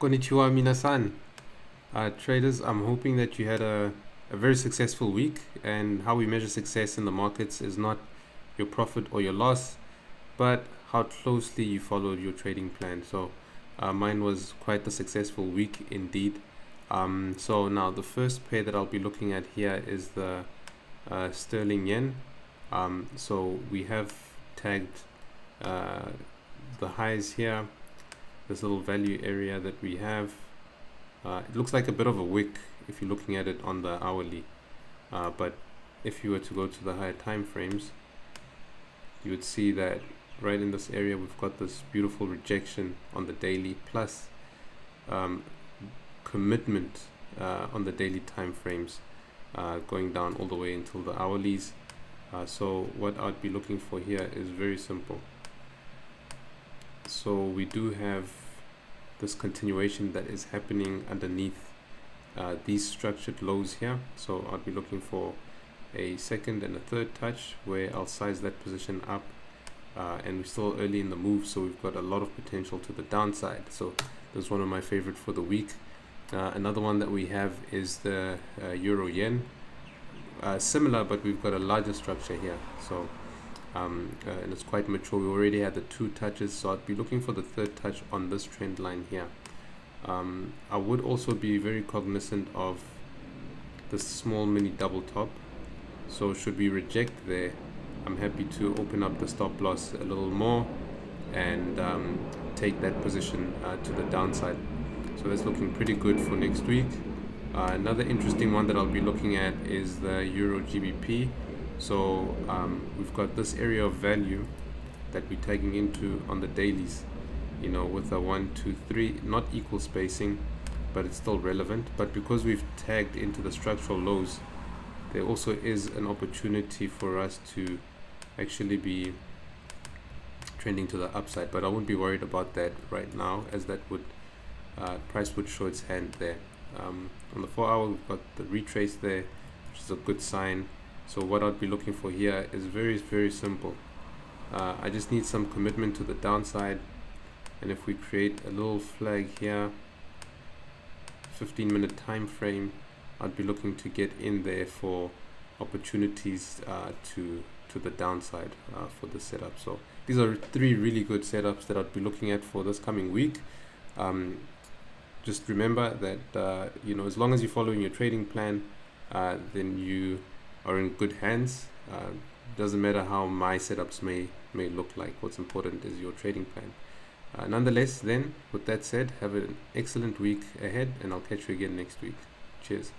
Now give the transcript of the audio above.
Konnichiwa minasan. Traders, I'm hoping that you had a very successful week, and how we measure success in the markets is not your profit or your loss, but how closely you followed your trading plan. So mine was quite a successful week indeed. So now the first pair that I'll be looking at here is the sterling yen. So we have tagged the highs here, this little value area that we have. It looks like a bit of a wick if you're looking at it on the hourly, but if you were to go to the higher time frames, you would see that right in this area we've got this beautiful rejection on the daily, plus commitment on the daily time frames, going down all the way until the hourlies. So what I'd be looking for here is very simple. So we do have this continuation that is happening underneath these structured lows here. So I'll be looking for a second and a third touch where I'll size that position up, and we're still early in the move, so we've got a lot of potential to the downside. So this is one of my favorite for the week. Another one that we have is the euro yen. Similar, but we've got a larger structure here. So and it's quite mature. We already had the two touches, so I'd be looking for the third touch on this trend line here. I would also be very cognizant of the small mini double top. So should we reject there, I'm happy to open up the stop loss a little more and take that position to the downside. So that's looking pretty good for next week. Another interesting one that I'll be looking at is the Euro GBP. So we've got this area of value that we're tagging into on the dailies, you know, with a 1, 2, 3, not equal spacing, but it's still relevant. But because we've tagged into the structural lows, there also is an opportunity for us to actually be trending to the upside, but I wouldn't be worried about that right now, as that would price would show its hand there. On the 4 hour, we've got the retrace there, which is a good sign. So what I'd be looking for here is very simple. I just need some commitment to the downside, and if we create a little flag here, 15-minute time frame, I'd be looking to get in there for opportunities to the downside for the setup. So these are three really good setups that I'd be looking at for this coming week. Just remember that you know, as long as you're following your trading plan, then you are in good hands. Doesn't matter how my setups may look like. What's important is your trading plan. Nonetheless, then, with that said, have an excellent week ahead, and I'll catch you again next week. Cheers.